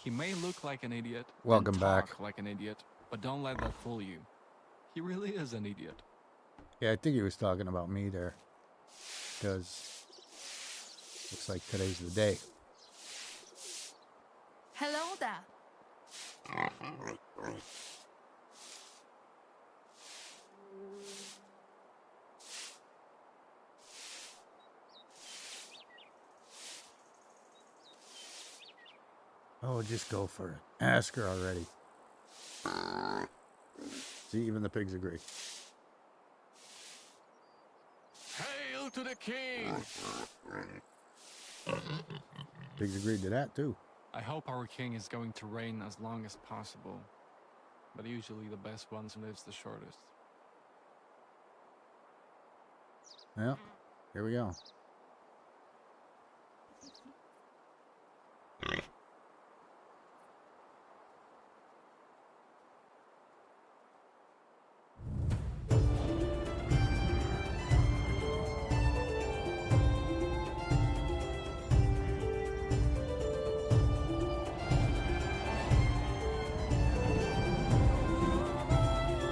He may look like an idiot Welcome and back. talk like an idiot, but don't let that fool you. He really is an idiot. Yeah, I think he was talking about me there. Because looks like today's the day. Hello there. Oh, just go for it. Ask her already. See, even the pigs agree. Hail to the king! Pigs agreed to that too. I hope our king is going to reign as long as possible, but usually the best one lives the shortest. Yeah, here we go.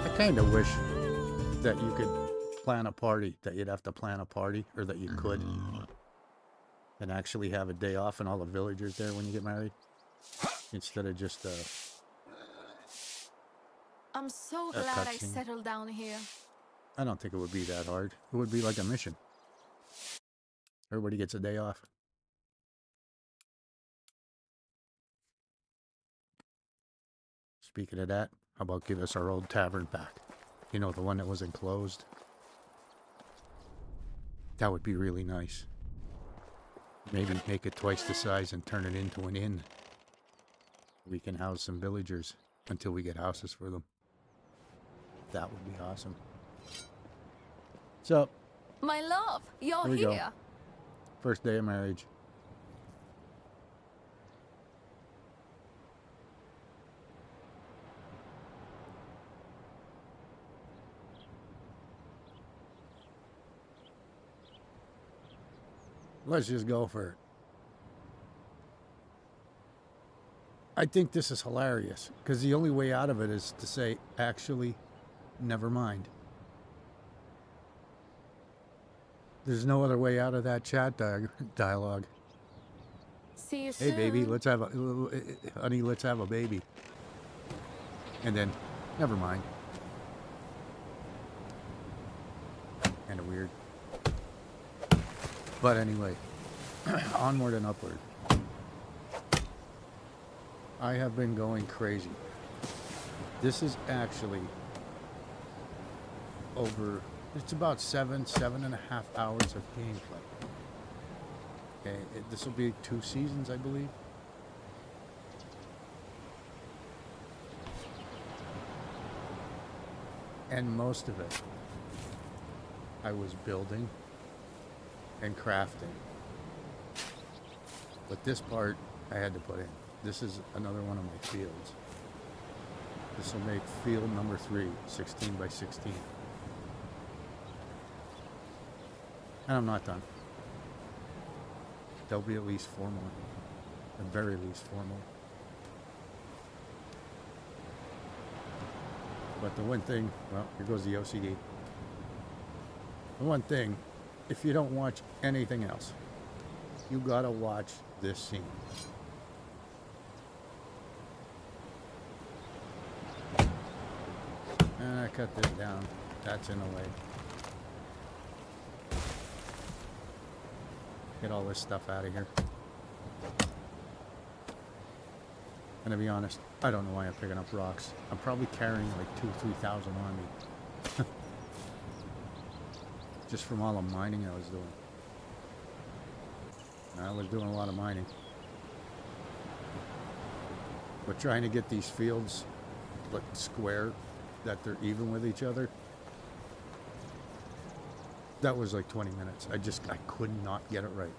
I kind of wish that you could plan a party, that you'd have to plan a party, or that you could, and actually have a day off and all the villagers there when you get married, instead of just I'm so glad I cutscene. settled down here. I don't think it would be that hard. It would be like a mission. Everybody gets a day off. Speaking of that, how about give us our old tavern back? You know, the one that was enclosed. That would be really nice. Maybe make it twice the size and turn it into an inn. We can house some villagers until we get houses for them. That would be awesome. So, My love, you're here we go. here. First day of marriage. Let's just go for it. I think this is hilarious, because the only way out of it is to say, actually, never mind. There's no other way out of that chat dialogue. See you Hey, soon. baby, let's have a... honey, let's have a baby. And then, never mind. Kind of weird. But anyway, onward and upward. I have been going crazy. This is actually over... It's about 7.5 hours of gameplay. Okay, this will be 2 seasons, I believe. And most of it, I was building and crafting. But this part, I had to put in. This is another one of my fields. This will make field number 3, 16 by 16. And I'm not done. There'll be at least 4 more. At the very least 4 more. But the one thing, well, here goes the OCD. The one thing, if you don't watch anything else, you gotta watch this scene. And I cut this down. That's in the way. Get all this stuff out of here. And to be honest, I don't know why I'm picking up rocks. I'm probably carrying like 2,000-3,000 on me. Just from all the mining I was doing. I was doing a lot of mining. But trying to get these fields like square, that they're even with each other, that was like 20 minutes. I could not get it right.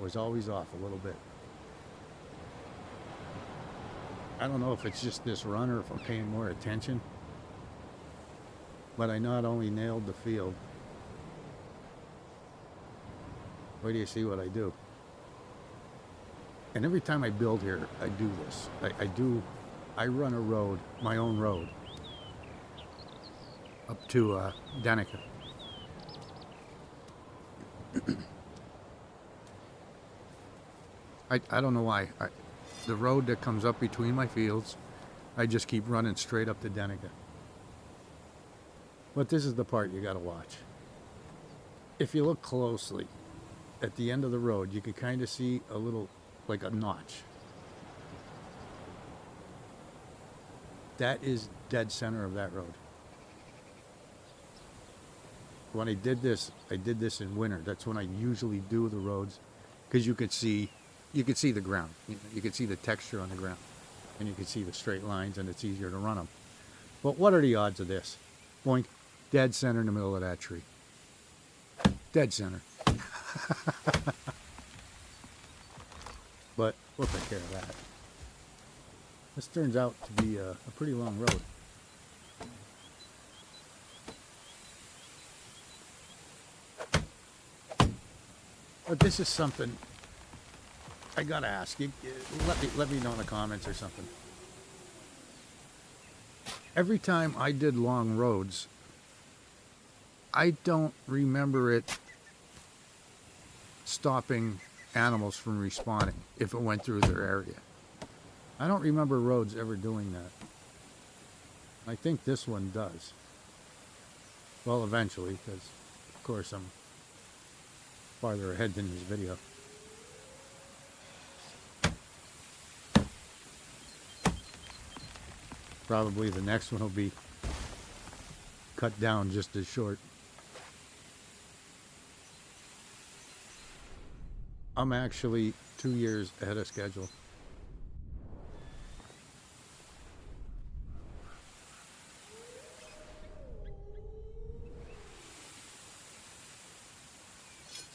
I was always off a little bit. I don't know if it's just this run or if I'm paying more attention. But I not only nailed the field. Wait till you see what I do. And every time I build here, I do this. I run a road, my own road, up to Danica. I don't know why. The road that comes up between my fields, I just keep running straight up to Danica. But this is the part you gotta watch. If you look closely, at the end of the road, you can kind of see a little, like a notch. That is dead center of that road. When I did this in winter. That's when I usually do the roads, because you could see the ground. You could see the texture on the ground, and you could see the straight lines, and it's easier to run them. But what are the odds of this? Boink, dead center in the middle of that tree. Dead center. But we'll take care of that. This turns out to be a pretty long road. But this is something I gotta ask you. Let me know in the comments or something. Every time I did long roads, I don't remember it stopping animals from respawning if it went through their area. I don't remember roads ever doing that. I think this one does. Well, eventually, because of course I'm farther ahead than this video. Probably the next one will be cut down just as short. I'm actually 2 years ahead of schedule.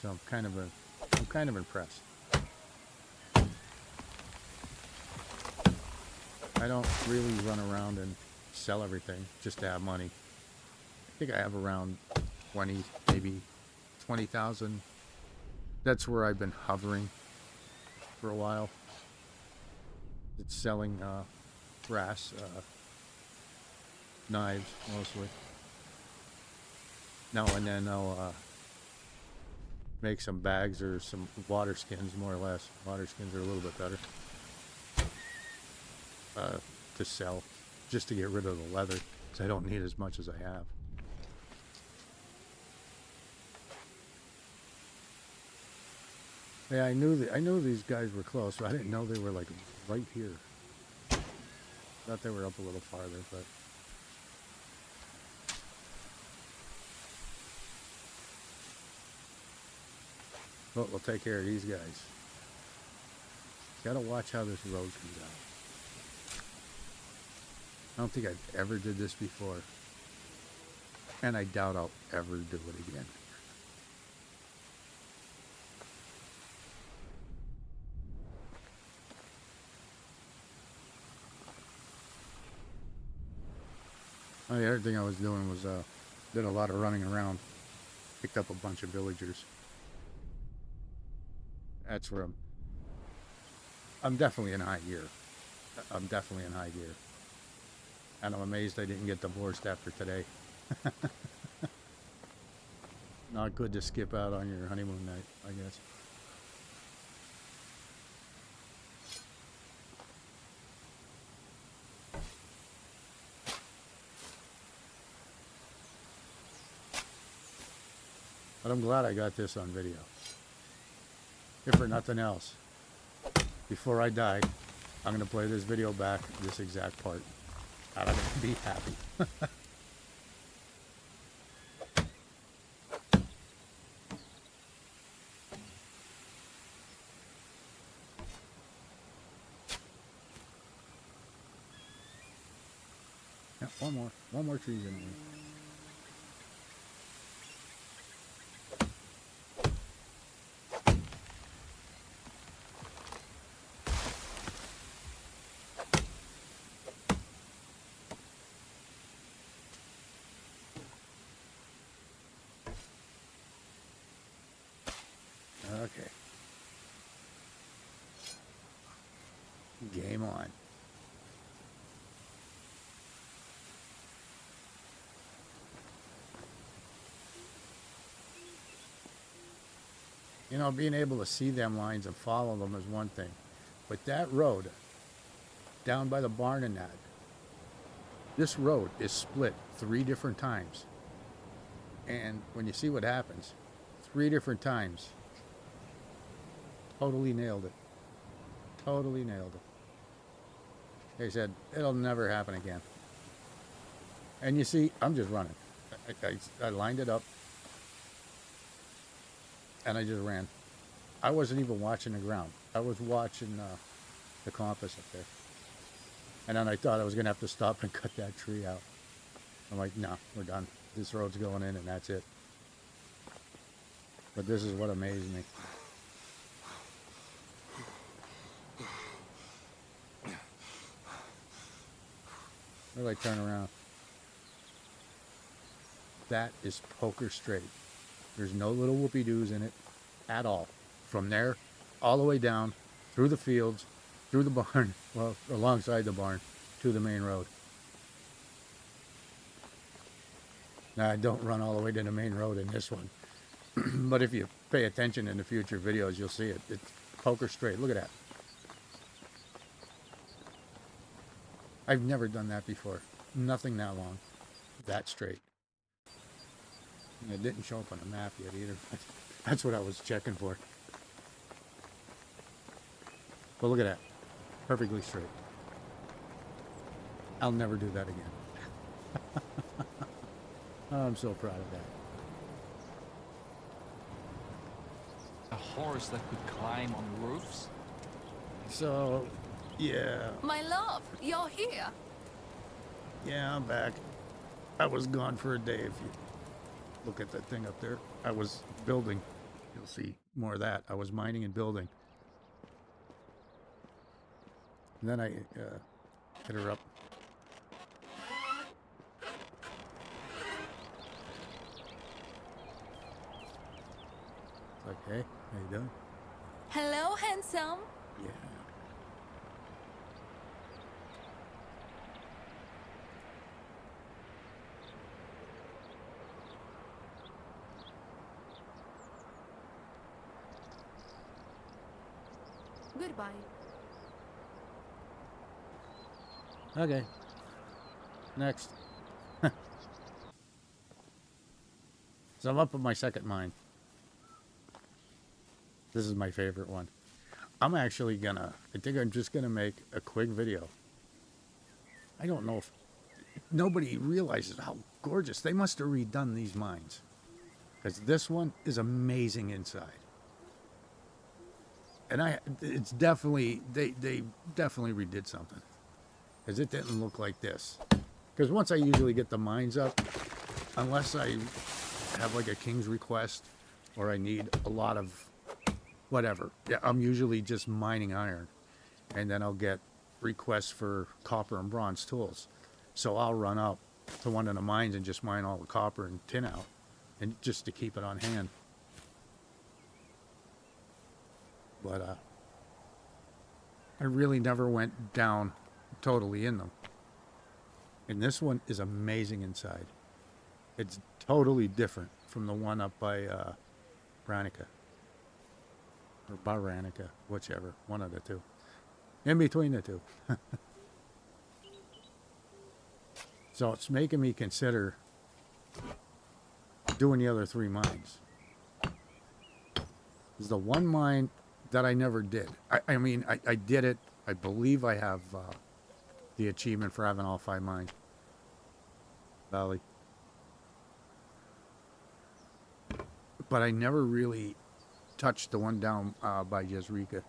So I'm kind of impressed. I don't really run around and sell everything just to have money. I think I have around 20, maybe 20,000. That's where I've been hovering for a while. It's selling brass knives mostly. Now and then I'll make some bags or some water skins, more or less. Water skins are a little bit better to sell, just to get rid of the leather, because I don't need as much as I have. Yeah, I knew these guys were close, but I didn't know they were like right here. Thought they were up a little farther, but we'll take care of these guys. Gotta watch how this road comes out. I don't think I've ever did this before, and I doubt I'll ever do it again. Oh, the other thing I was doing was did a lot of running around, picked up a bunch of villagers. That's where I'm definitely in high gear. I'm definitely in high gear. And I'm amazed I didn't get divorced after today. Not good to skip out on your honeymoon night, I guess. But I'm glad I got this on video. If for nothing else, before I die, I'm going to play this video back, this exact part. I'm going to be happy. Yeah, one more trees in there. Okay. Game on. You know, being able to see them lines and follow them is one thing. But that road, down by the barn and that, this road is split 3 different times. And when you see what happens, 3 different times, totally nailed it. Totally nailed it. They said, it'll never happen again. And you see, I'm just running. I lined it up. And I just ran. I wasn't even watching the ground. I was watching the compass up there. And then I thought I was going to have to stop and cut that tree out. I'm like, no, we're done. This road's going in and that's it. But this is what amazed me. Where do I turn around? That is poker straight. There's no little whoopie-doos in it at all. From there, all the way down, through the fields, through the barn, well, alongside the barn, to the main road. Now, I don't run all the way to the main road in this one. But if you pay attention in the future videos, you'll see it. It's poker straight. Look at that. I've never done that before. Nothing that long. That straight. And it didn't show up on the map yet either. That's what I was checking for. But look at that. Perfectly straight. I'll never do that again. I'm so proud of that. A horse that could climb on roofs? So, yeah. My love, you're here. Yeah, I'm back. I was gone for a day. If you look at that thing up there, I was building. You'll see more of that. I was mining and building. And then I hit her up. It's like, hey, how you doing? Hello, handsome. Yeah. Goodbye. Okay. Next. So I'm up on my second mine. This is my favorite one. I'm actually gonna, I think I'm just gonna make a quick video. I don't know if nobody realizes how gorgeous. They must have redone these mines. Because this one is amazing inside. And it's definitely, they definitely redid something. Because it didn't look like this. Because once I usually get the mines up, unless I have like a king's request or I need a lot of whatever, yeah, I'm usually just mining iron. And then I'll get requests for copper and bronze tools. So I'll run up to one of the mines and just mine all the copper and tin out. And just to keep it on hand. But I really never went down totally in them. And this one is amazing inside. It's totally different from the one up by Branica. Or Baranica, whichever. One of the two. In between the two. So it's making me consider doing the other 3 mines. This is the one mine that I never did. I mean, I did it. I believe I have the achievement for having all 5 mines. Valley. But I never really touched the one down by Jezreka.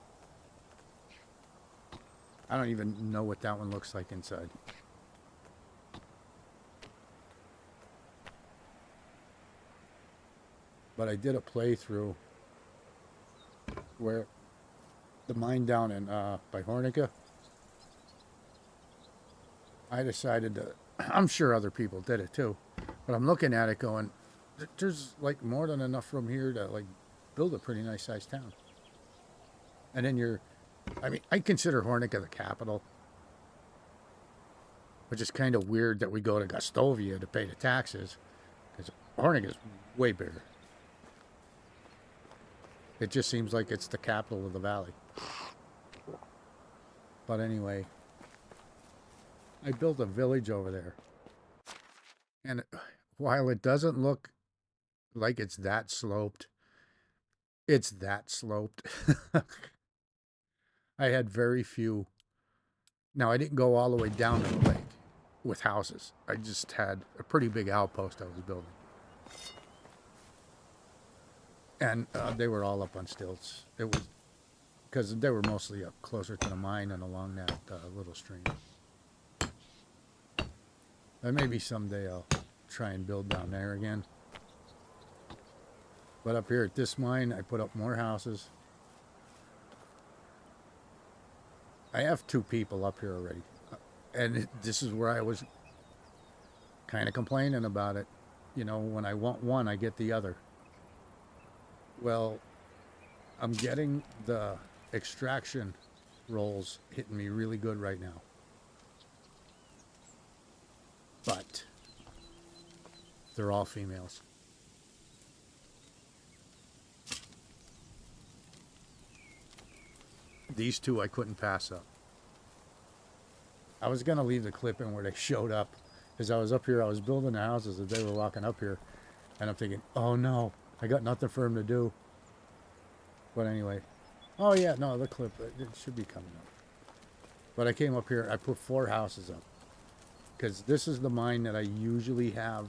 I don't even know what that one looks like inside. But I did a playthrough where the mine down in by Hornica, I decided to, I'm sure other people did it too, but I'm looking at it going, there's like more than enough room here to like build a pretty nice sized town. And then you're I mean, I consider Hornica the capital, which is kind of weird that we go to Gustovia to pay the taxes, because Hornica is way bigger. It just seems like it's the capital of the valley. But anyway, I built a village over there. And while it doesn't look like it's that sloped, it's that sloped. I had very few. Now, I didn't go all the way down to the lake with houses. I just had a pretty big outpost I was building. And they were all up on stilts. It was because they were mostly up closer to the mine and along that little stream. And maybe someday I'll try and build down there again. But up here at this mine, I put up more houses. I have 2 people up here already. And this is where I was kind of complaining about it. You know, when I want one, I get the other. Well, I'm getting the extraction rolls hitting me really good right now. But they're all females. These 2 I couldn't pass up. I was going to leave the clip in where they showed up. As I was up here, I was building the houses as they were walking up here. And I'm thinking, oh no, I got nothing for him to do. But anyway. Oh yeah, no, the clip, it should be coming up. But I came up here, I put 4 houses up. Because this is the mine that I usually have.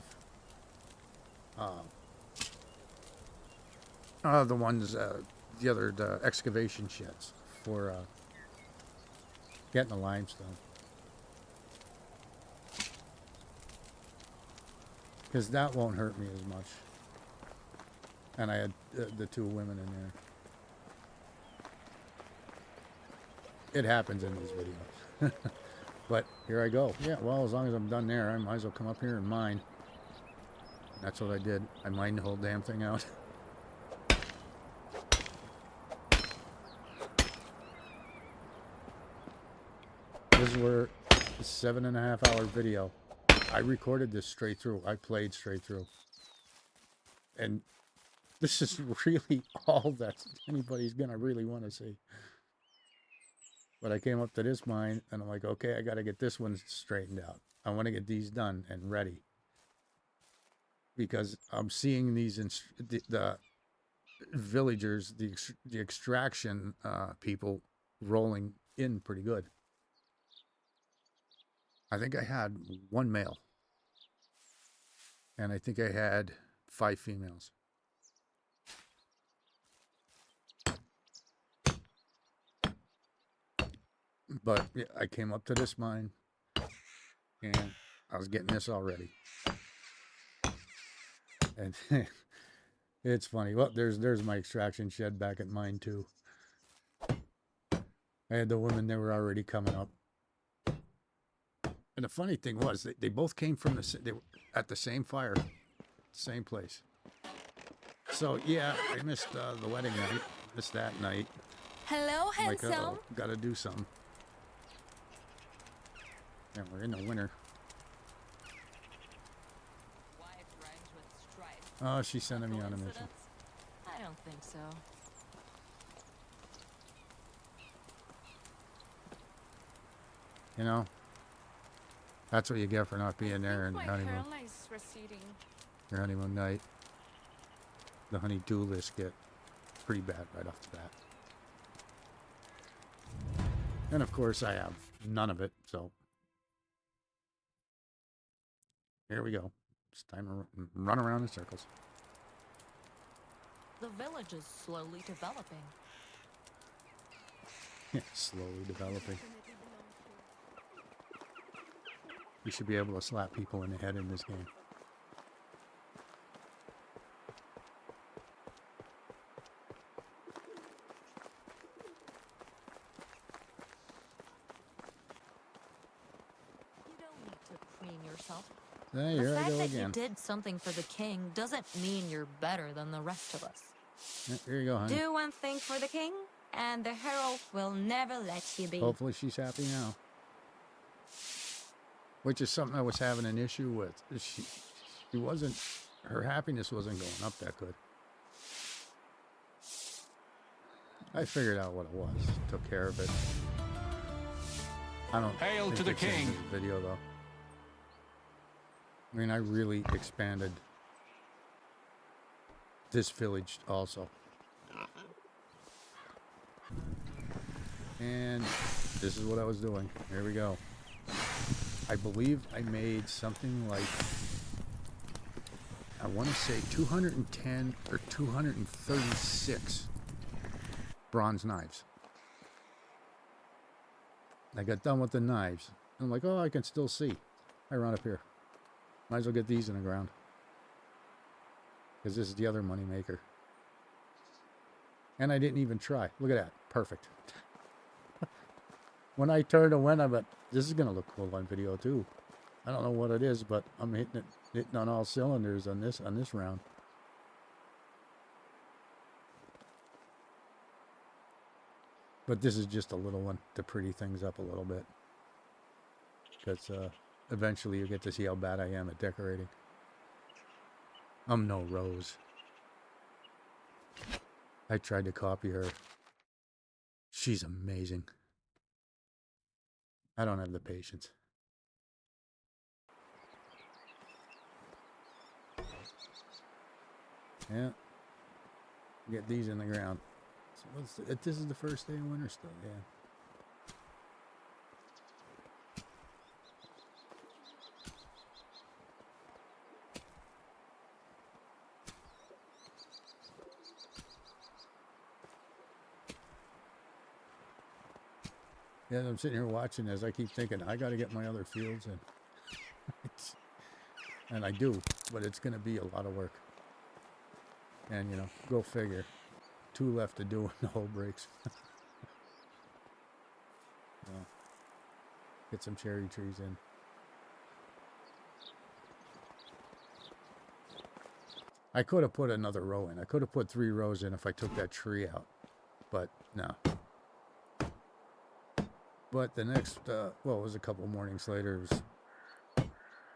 The ones, the excavation sheds for getting the limestone. Because that won't hurt me as much. And I had the 2 women in there. It happens in these videos. But here I go. Yeah, well, as long as I'm done there, I might as well come up here and mine. That's what I did. I mined the whole damn thing out. This is where the 7.5 hour video. I recorded this straight through. I played straight through. And this is really all that anybody's gonna really want to see. But I came up to this mine and I'm like, okay, I got to get this one straightened out. I want to get these done and ready. Because I'm seeing these, the villagers, the extraction people rolling in pretty good. I think I had 1 male. And I think I had 5 females. But yeah, I came up to this mine and I was getting this already. And it's funny. Well, there's my extraction shed back at mine too. I had the women, they were already coming up. And the funny thing was, they both came from they were at the same fire, same place. So yeah, I missed the wedding night, missed that night. Hello, I'm like, handsome. gotta do something. And we're in the winter. Oh, she's sending me on a mission. I don't think so. You know, that's what you get for not being there in My honeymoon. hairline is receding. Your honeymoon night. The honey-do list get pretty bad right off the bat. And of course, I have none of it, so here we go. It's time to run around in circles. The village is slowly developing. Slowly developing. You should be able to slap people in the head in this game. You don't need to preen yourself. Hey, The here I fact go that you again. did something for the king doesn't mean you're better than the rest of us. Here you go, honey. Do one thing for the king, And the herald will never let you be. Hopefully she's happy now. Which is something I was having an issue with. She wasn't, her happiness wasn't going up that good. I figured out what it was. Took care of it. I don't Hail think to the it's in king. this video though. I mean, I really expanded this village also. And this is what I was doing. Here we go. I believe I made something like, I want to say 210 or 236 bronze knives. I got done with the knives. I'm like, oh, I can still see. I run up here. Might as well get these in the ground. Because this is the other money maker. And I didn't even try. Look at that. Perfect. When I turned and went, I went, this is going to look cool on video too. I don't know what it is, but I'm hitting on all cylinders on this round. But this is just a little one to pretty things up a little bit. Because eventually you get to see how bad I am at decorating. I'm no Rose. I tried to copy her. She's amazing. I don't have the patience. Yeah. Get these in the ground. So this is the first day of winter still, yeah. Yeah, I'm sitting here watching as I keep thinking, I got to get my other fields in. And I do, but it's going to be a lot of work. And, you know, go figure. 2 left to do when the whole breaks. Well, get some cherry trees in. I could have put another row in. I could have put 3 rows in if I took that tree out. But, no. But the next, well, it was a couple mornings later. It was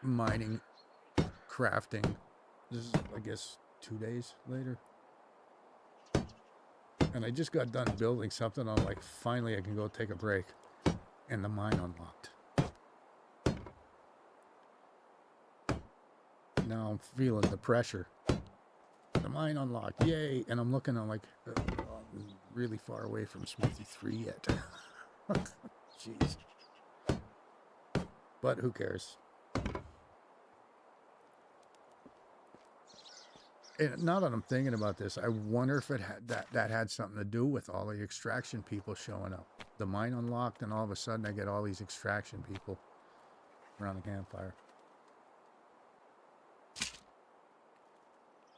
mining, crafting. This is, I guess, 2 days later. And I just got done building something. I'm like, finally I can go take a break. And the mine unlocked. Now I'm feeling the pressure. The mine unlocked, yay! And I'm looking, I'm like, I'm really far away from Smithy 3 yet. Jeez. But who cares? And now that I'm thinking about this, I wonder if it had that had something to do with all the extraction people showing up. The mine unlocked, and all of a sudden I get all these extraction people around the campfire.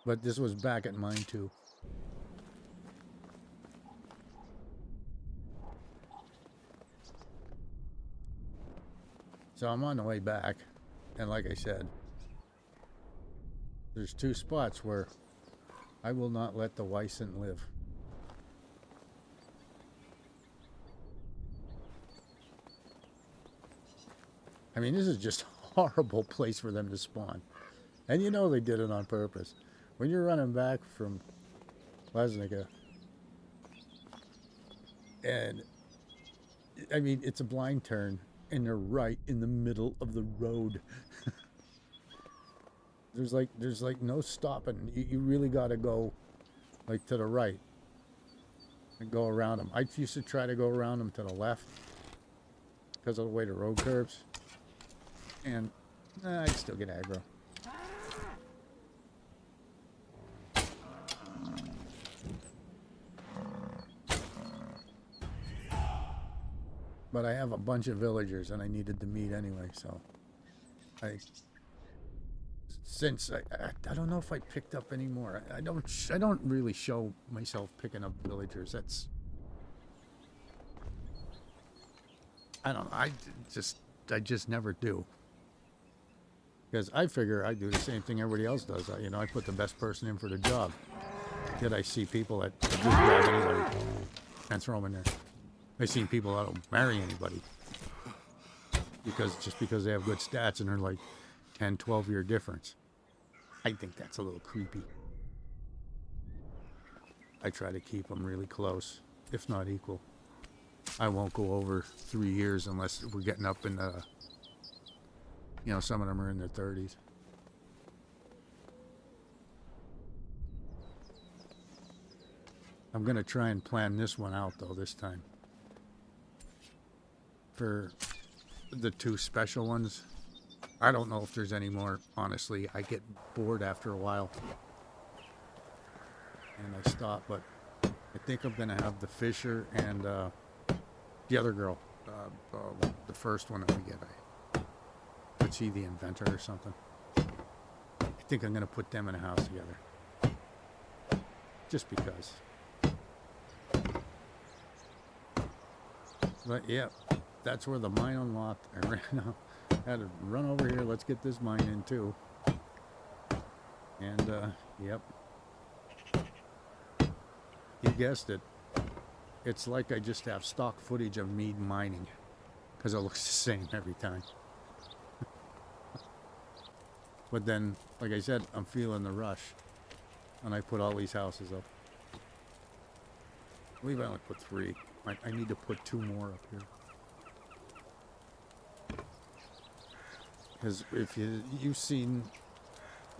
But this was back at mine too. So I'm on the way back, and like I said, there's 2 spots where I will not let the Wyson live. I mean, this is just a horrible place for them to spawn. And you know they did it on purpose. When you're running back from Lesnica, and I mean, it's a blind turn, and they're right in the middle of the road. There's like no stopping. You really got to go like to the right and go around them. I used to try to go around them to the left because of the way the road curves, and I'd still get aggro. But I have a bunch of villagers, and I needed to meet anyway, so I don't know if I picked up any more. I don't really show myself picking up villagers. I don't know. I just never do. Because I figure I do the same thing everybody else does. I put the best person in for the job. Yet I see people that just grab anybody. and throw them in there. I've seen people that don't marry anybody because they have good stats and they're like 10, 12-year difference. I think that's a little creepy. I try to keep them really close, if not equal. I won't go over 3 years unless we're getting up in the, you know, some of them are in their 30s. I'm going to try and plan this one out, though, this time. For the 2 special ones, I don't know if there's any more, honestly. I get bored after a while. And I stop, but I think I'm going to have the Fisher and the other girl. The first one that we get. Let's see, the inventor or something. I think I'm going to put them in a house together. Just because. But yeah, that's where the mine unlocked. I ran out. Had to run over here. Let's get this mine in too. And yep. You guessed it. It's like I just have stock footage of me mining. Because it looks the same every time. But then, like I said, I'm feeling the rush. And I put all these houses up. I believe I only put 3. I need to put 2 more up here. Because if you've seen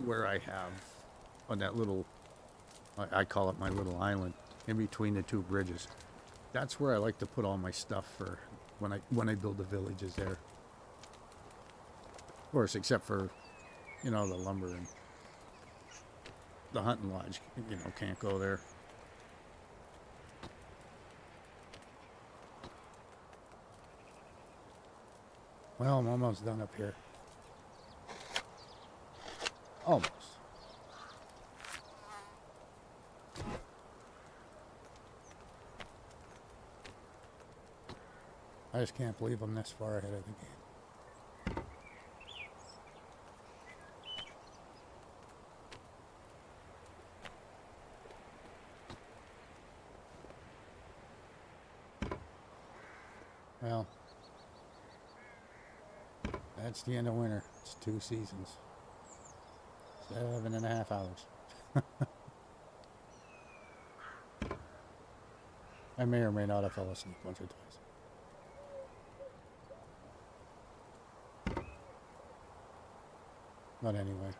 where I have on that little, I call it my little island, in between the 2 bridges. That's where I like to put all my stuff for when I build the villages there. Of course, except for, you know, the lumber and the hunting lodge, you know, can't go there. Well, I'm almost done up here. Almost. I just can't believe I'm this far ahead of the game. Well, that's the end of winter. It's 2 seasons. 7.5 hours. I may or may not have fell asleep once or twice. But anyway.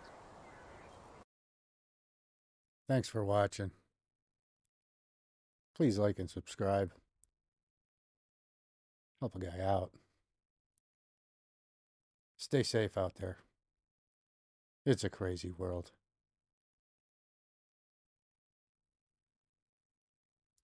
Thanks for watching. Please like and subscribe. Help a guy out. Stay safe out there. It's a crazy world.